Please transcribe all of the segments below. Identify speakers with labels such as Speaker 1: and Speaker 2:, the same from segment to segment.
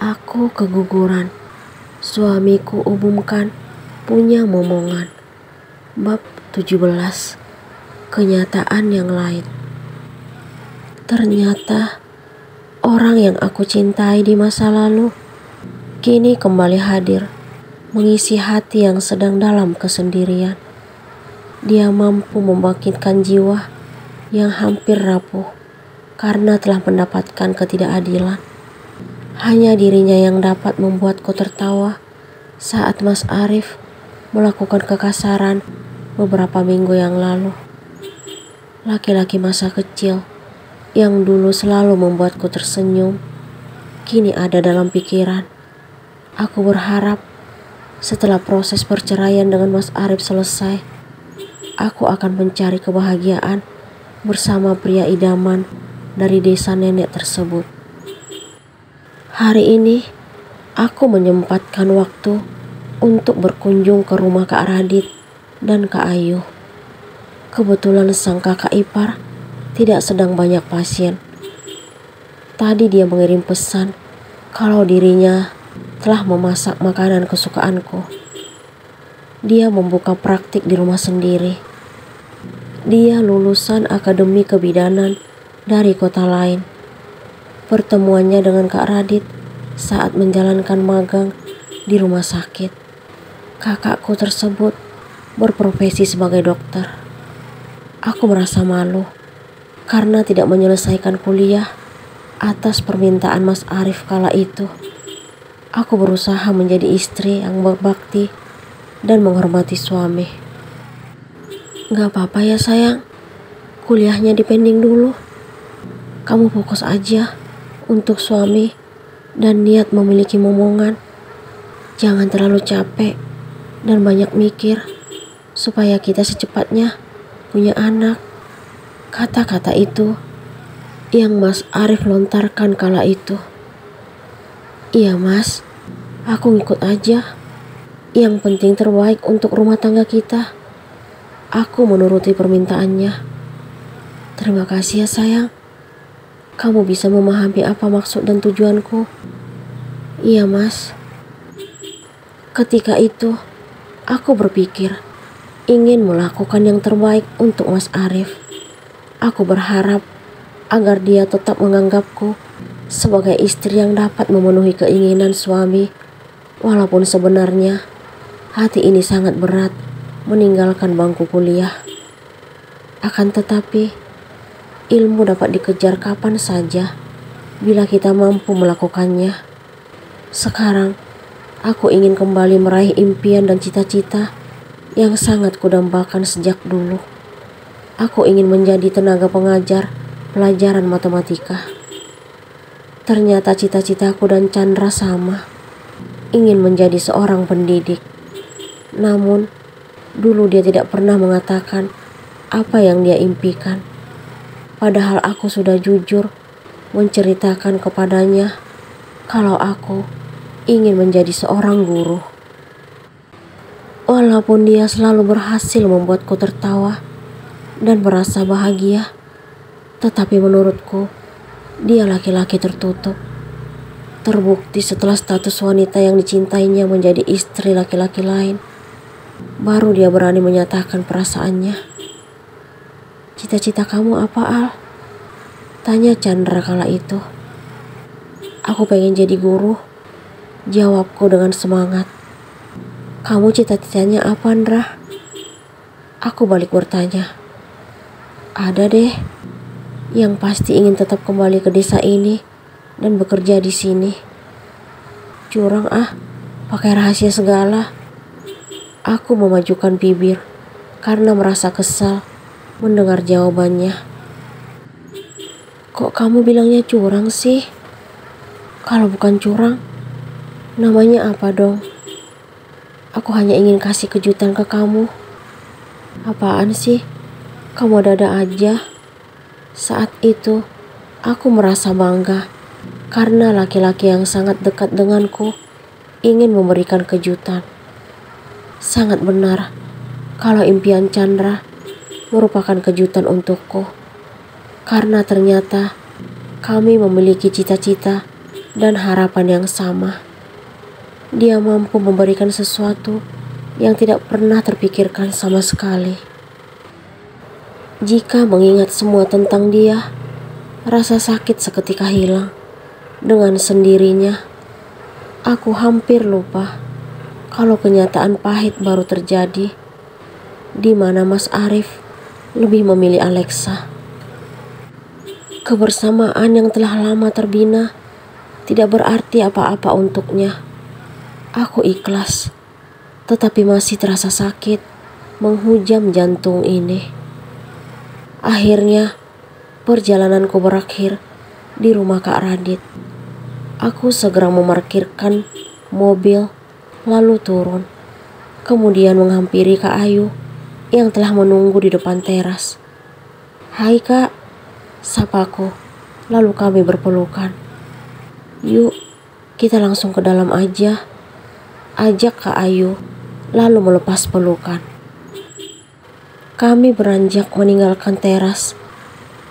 Speaker 1: Aku keguguran. Suamiku umumkan punya momongan. Bab 17. Kenyataan yang lain. Ternyata orang yang aku cintai di masa lalu kini kembali hadir, mengisi hati yang sedang dalam kesendirian. Dia mampu membangkitkan jiwa yang hampir rapuh karena telah mendapatkan ketidakadilan. Hanya dirinya yang dapat membuatku tertawa saat Mas Arif melakukan kekasaran beberapa minggu yang lalu. Laki-laki masa kecil yang dulu selalu membuatku tersenyum, kini ada dalam pikiran. Aku berharap setelah proses perceraian dengan Mas Arif selesai, aku akan mencari kebahagiaan bersama pria idaman dari desa nenek tersebut. Hari ini, aku menyempatkan waktu untuk berkunjung ke rumah Kak Radit dan Kak Ayu. Kebetulan sang kakak ipar tidak sedang banyak pasien. Tadi dia mengirim pesan kalau dirinya telah memasak makanan kesukaanku. Dia membuka praktik di rumah sendiri. Dia lulusan akademi kebidanan dari kota lain. Pertemuannya dengan Kak Radit saat menjalankan magang di rumah sakit. Kakakku tersebut berprofesi sebagai dokter. Aku merasa malu karena tidak menyelesaikan kuliah atas permintaan Mas Arif kala itu. Aku berusaha menjadi istri yang berbakti dan menghormati suami. Gak apa-apa ya sayang, kuliahnya dipending dulu. Kamu fokus aja untuk suami dan niat memiliki momongan. Jangan terlalu capek dan banyak mikir supaya kita secepatnya punya anak. Kata-kata itu yang Mas Arif lontarkan kala itu. Iya Mas, aku ngikut aja. Yang penting terbaik untuk rumah tangga kita. Aku menuruti permintaannya. Terima kasih ya sayang. Kamu bisa memahami apa maksud dan tujuanku. Iya Mas. Ketika itu, aku berpikir ingin melakukan yang terbaik untuk Mas Arif. Aku berharap agar dia tetap menganggapku sebagai istri yang dapat memenuhi keinginan suami. Walaupun sebenarnya hati ini sangat berat meninggalkan bangku kuliah. Akan tetapi, ilmu dapat dikejar kapan saja bila kita mampu melakukannya. Sekarang, aku ingin kembali meraih impian dan cita-cita yang sangat kudambakan sejak dulu. Aku ingin menjadi tenaga pengajar pelajaran matematika. Ternyata cita-citaku dan Chandra sama, ingin menjadi seorang pendidik. Namun, dulu dia tidak pernah mengatakan apa yang dia impikan. Padahal aku sudah jujur menceritakan kepadanya kalau aku ingin menjadi seorang guru. Walaupun dia selalu berhasil membuatku tertawa dan merasa bahagia, tetapi menurutku dia laki-laki tertutup. Terbukti setelah status wanita yang dicintainya menjadi istri laki-laki lain, baru dia berani menyatakan perasaannya. Cita-cita kamu apa, Al? Tanya Chandra kala itu. Aku pengen jadi guru, jawabku dengan semangat. Kamu cita-citanya apa, Andra? Aku balik bertanya. Ada deh, yang pasti ingin tetap kembali ke desa ini dan bekerja di sini. Curang pakai rahasia segala. Aku memajukan bibir karena merasa kesal mendengar jawabannya. Kok kamu bilangnya curang sih? Kalau bukan curang, namanya apa dong? Aku hanya ingin kasih kejutan ke kamu. Apaan sih? Kamu ada-ada aja. Saat itu, aku merasa bangga karena laki-laki yang sangat dekat denganku ingin memberikan kejutan. Sangat benar kalau impian Chandra merupakan kejutan untukku. Karena ternyata kami memiliki cita-cita dan harapan yang sama. Dia mampu memberikan sesuatu yang tidak pernah terpikirkan sama sekali. Jika mengingat semua tentang dia, rasa sakit seketika hilang. Dengan sendirinya, aku hampir lupa kalau kenyataan pahit baru terjadi, di mana Mas Arif lebih memilih Alexa. Kebersamaan yang telah lama terbina tidak berarti apa-apa untuknya. Aku ikhlas, tetapi masih terasa sakit menghujam jantung ini. Akhirnya, perjalananku berakhir di rumah Kak Radit. Aku segera memarkirkan mobil, lalu turun. Kemudian menghampiri Kak Ayu yang telah menunggu di depan teras. "Hai Kak," sapaku. Lalu kami berpelukan. "Yuk, kita langsung ke dalam aja," ajak Kak Ayu, lalu melepas pelukan. Kami beranjak meninggalkan teras,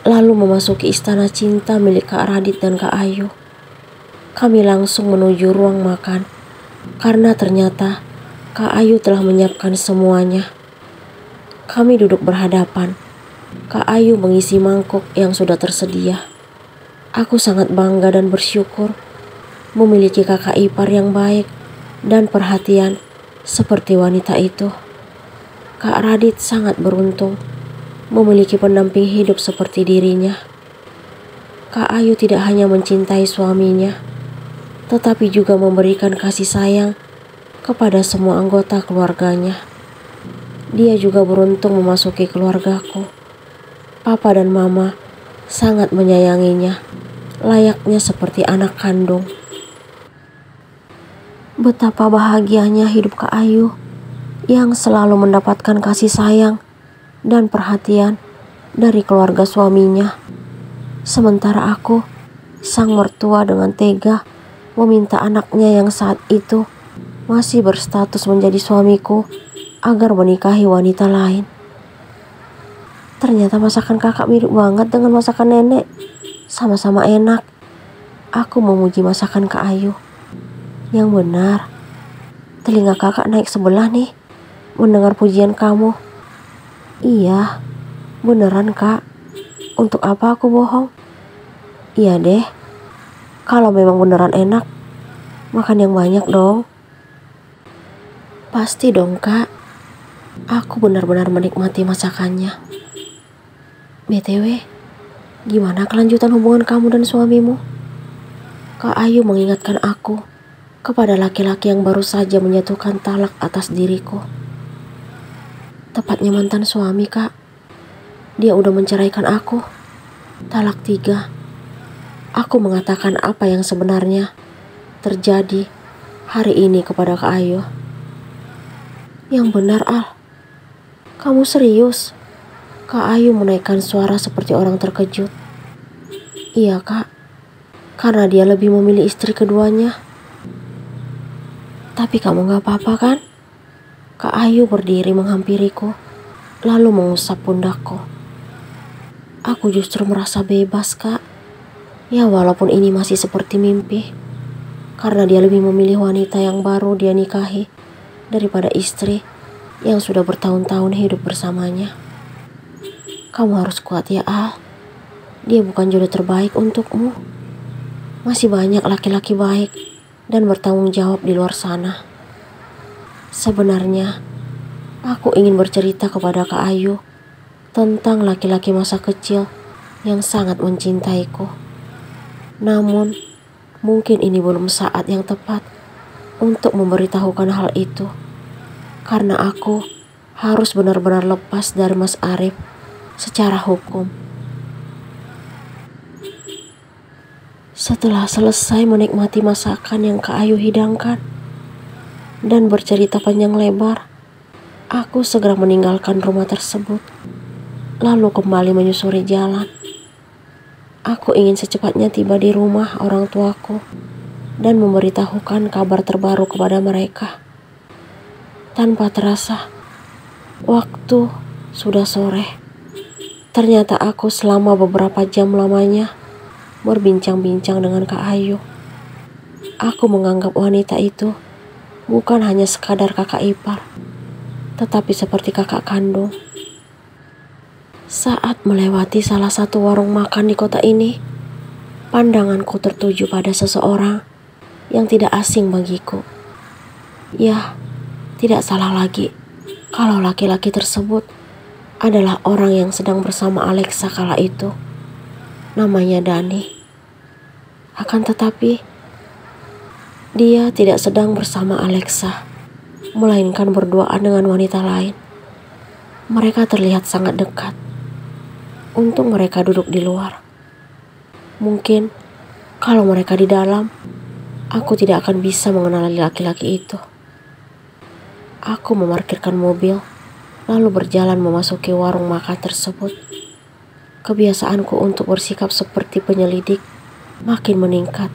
Speaker 1: lalu memasuki istana cinta milik Kak Radit dan Kak Ayu. Kami langsung menuju ruang makan, karena ternyata Kak Ayu telah menyiapkan semuanya. Kami duduk berhadapan. Kak Ayu mengisi mangkuk yang sudah tersedia. Aku sangat bangga dan bersyukur memiliki kakak ipar yang baik dan perhatian seperti wanita itu. Kak Radit sangat beruntung memiliki pendamping hidup seperti dirinya. Kak Ayu tidak hanya mencintai suaminya, tetapi juga memberikan kasih sayang kepada semua anggota keluarganya. Dia juga beruntung memasuki keluargaku. Papa dan Mama sangat menyayanginya, layaknya seperti anak kandung. Betapa bahagianya hidup Kak Ayu yang selalu mendapatkan kasih sayang dan perhatian dari keluarga suaminya. Sementara aku, sang mertua, dengan tega meminta anaknya yang saat itu masih berstatus menjadi suamiku agar menikahi wanita lain. Ternyata masakan kakak mirip banget dengan masakan nenek. Sama-sama enak. Aku memuji masakan Kak Ayu. Yang benar, telinga kakak naik sebelah nih mendengar pujian kamu. Iya, beneran Kak. Untuk apa aku bohong? Iya deh, kalau memang beneran enak, makan yang banyak dong. Pasti dong Kak. Aku benar-benar menikmati masakannya. BTW, gimana kelanjutan hubungan kamu dan suamimu? Kak Ayu mengingatkan aku kepada laki-laki yang baru saja menjatuhkan talak atas diriku. Tepatnya mantan suami Kak. Dia udah menceraikan aku. Talak 3. Aku mengatakan apa yang sebenarnya terjadi hari ini kepada Kak Ayu. Yang benar Al, kamu serius? Kak Ayu menaikkan suara seperti orang terkejut. Iya Kak, karena dia lebih memilih istri keduanya. Tapi kamu gak apa-apa kan? Kak Ayu berdiri menghampiriku, lalu mengusap pundakku. Aku justru merasa bebas Kak. Ya walaupun ini masih seperti mimpi, karena dia lebih memilih wanita yang baru dia nikahi daripada istri yang sudah bertahun-tahun hidup bersamanya. Kamu harus kuat ya Al. Dia bukan jodoh terbaik untukmu. Masih banyak laki-laki baik dan bertanggung jawab di luar sana. Sebenarnya, aku ingin bercerita kepada Kak Ayu tentang laki-laki masa kecil yang sangat mencintaiku. Namun, mungkin ini belum saat yang tepat untuk memberitahukan hal itu. Karena aku harus benar-benar lepas dari Mas Arif secara hukum. Setelah selesai menikmati masakan yang Kak Ayu hidangkan dan bercerita panjang lebar, aku segera meninggalkan rumah tersebut, lalu kembali menyusuri jalan. Aku ingin secepatnya tiba di rumah orang tuaku dan memberitahukan kabar terbaru kepada mereka. Tanpa terasa, waktu sudah sore. Ternyata aku selama beberapa jam lamanya berbincang-bincang dengan Kak Ayu. Aku menganggap wanita itu bukan hanya sekadar kakak ipar, tetapi seperti kakak kandung. Saat melewati salah satu warung makan di kota ini, pandanganku tertuju pada seseorang yang tidak asing bagiku. Ya, tidak salah lagi kalau laki-laki tersebut adalah orang yang sedang bersama Alexa kala itu. Namanya Dani. Akan tetapi, dia tidak sedang bersama Alexa, melainkan berduaan dengan wanita lain. Mereka terlihat sangat dekat. Untung mereka duduk di luar. Mungkin kalau mereka di dalam, aku tidak akan bisa mengenali laki-laki itu. Aku memarkirkan mobil, lalu berjalan memasuki warung makan tersebut. Kebiasaanku untuk bersikap seperti penyelidik makin meningkat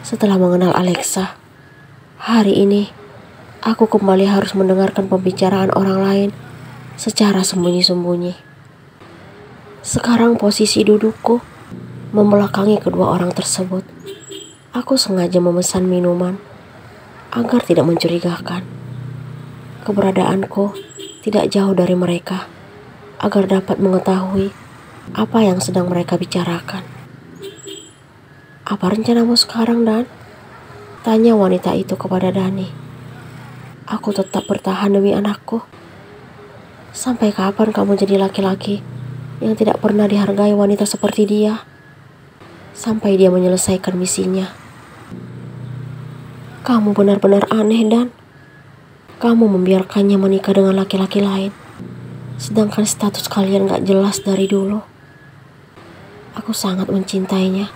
Speaker 1: setelah mengenal Alexa. Hari ini, aku kembali harus mendengarkan pembicaraan orang lain secara sembunyi-sembunyi. Sekarang posisi dudukku membelakangi kedua orang tersebut. Aku sengaja memesan minuman agar tidak mencurigakan. Keberadaanku tidak jauh dari mereka agar dapat mengetahui apa yang sedang mereka bicarakan. "Apa rencanamu sekarang, Dan?" tanya wanita itu kepada Dani. Aku tetap bertahan demi anakku. "Sampai kapan kamu jadi laki-laki yang tidak pernah dihargai wanita seperti dia?" Sampai dia menyelesaikan misinya. "Kamu benar-benar aneh, Dan. Kamu membiarkannya menikah dengan laki-laki lain, sedangkan status kalian gak jelas dari dulu. Aku sangat mencintainya.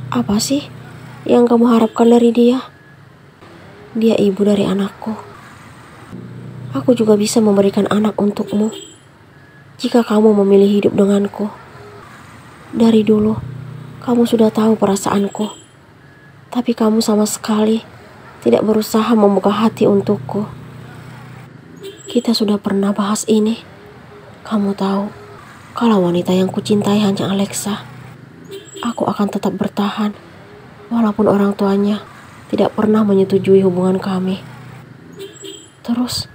Speaker 1: Apa sih yang kamu harapkan dari dia? Dia ibu dari anakku. Aku juga bisa memberikan anak untukmu jika kamu memilih hidup denganku. Dari dulu, kamu sudah tahu perasaanku, tapi kamu sama sekali tidak berusaha membuka hati untukku. Kita sudah pernah bahas ini. Kamu tahu, kalau wanita yang kucintai hanya Alexa, aku akan tetap bertahan, walaupun orang tuanya tidak pernah menyetujui hubungan kami. Terus,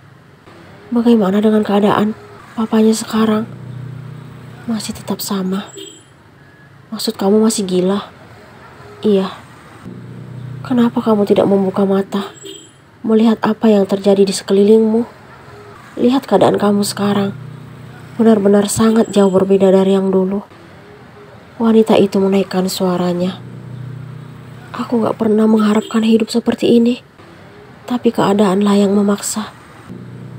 Speaker 1: bagaimana dengan keadaan papanya sekarang? Masih tetap sama. Maksud kamu masih gila?" "Iya." "Kenapa kamu tidak membuka mata, melihat apa yang terjadi di sekelilingmu? Lihat keadaan kamu sekarang. Benar-benar sangat jauh berbeda dari yang dulu." Wanita itu menaikkan suaranya. "Aku gak pernah mengharapkan hidup seperti ini, tapi keadaanlah yang memaksa.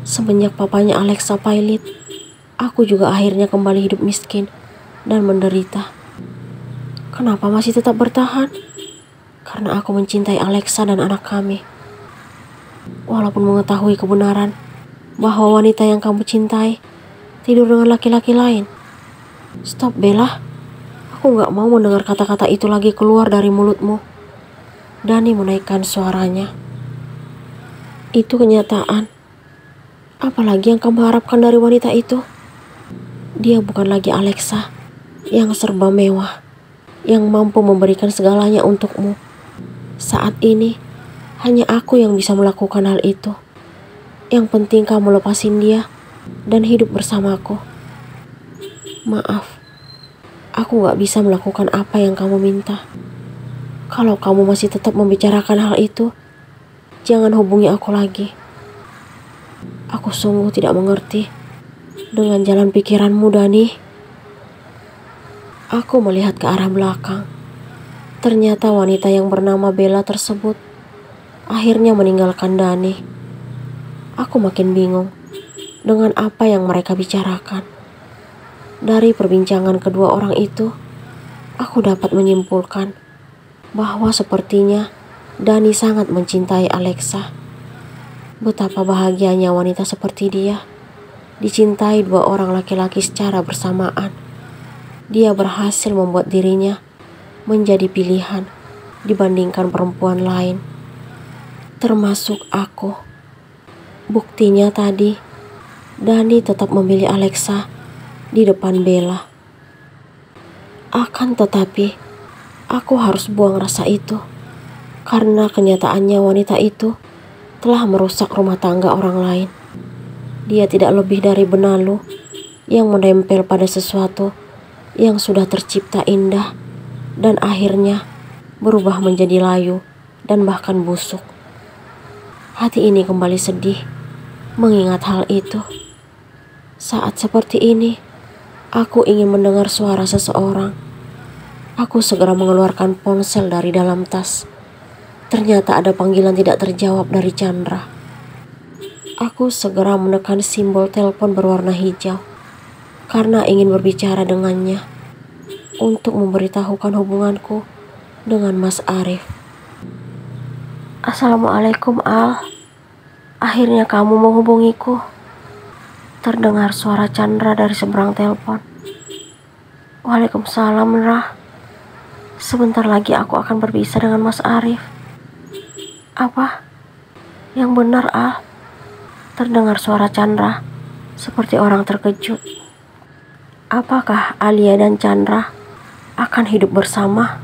Speaker 1: Semenjak papanya Alexa pailit, aku juga akhirnya kembali hidup miskin dan menderita. Kenapa masih tetap bertahan? Karena aku mencintai Alexa dan anak kami. Walaupun mengetahui kebenaran bahwa wanita yang kamu cintai tidur dengan laki-laki lain." "Stop, Bella. Aku gak mau mendengar kata-kata itu lagi keluar dari mulutmu." Dani menaikkan suaranya. "Itu kenyataan. Apalagi yang kamu harapkan dari wanita itu? Dia bukan lagi Alexa yang serba mewah, yang mampu memberikan segalanya untukmu. Saat ini, hanya aku yang bisa melakukan hal itu. Yang penting kamu lepasin dia dan hidup bersamaku. Maaf, aku gak bisa melakukan apa yang kamu minta. Kalau kamu masih tetap membicarakan hal itu, jangan hubungi aku lagi." Aku sungguh tidak mengerti dengan jalan pikiranmu, Dani. Aku melihat ke arah belakang. Ternyata wanita yang bernama Bella tersebut akhirnya meninggalkan Dani. Aku makin bingung dengan apa yang mereka bicarakan. Dari perbincangan kedua orang itu, aku dapat menyimpulkan bahwa sepertinya Dani sangat mencintai Alexa. Betapa bahagianya wanita seperti dia, dicintai dua orang laki-laki secara bersamaan. Dia berhasil membuat dirinya menjadi pilihan dibandingkan perempuan lain, termasuk aku. Buktinya tadi, Dani tetap memilih Alexa di depan Bella. Akan tetapi, aku harus buang rasa itu. Karena kenyataannya wanita itu telah merusak rumah tangga orang lain. Dia tidak lebih dari benalu yang menempel pada sesuatu yang sudah tercipta indah dan akhirnya berubah menjadi layu dan bahkan busuk. Hati ini kembali sedih mengingat hal itu. Saat seperti ini, aku ingin mendengar suara seseorang. Aku segera mengeluarkan ponsel dari dalam tas. Ternyata ada panggilan tidak terjawab dari Chandra. Aku segera menekan simbol telepon berwarna hijau karena ingin berbicara dengannya untuk memberitahukan hubunganku dengan Mas Arif. Assalamualaikum Al. Akhirnya kamu menghubungiku. Terdengar suara Chandra dari seberang telepon. Waalaikumsalam Rah. Sebentar lagi aku akan berpisah dengan Mas Arif. Apa? Yang benar Al. Terdengar suara Chandra seperti orang terkejut. Apakah Alia dan Chandra akan hidup bersama?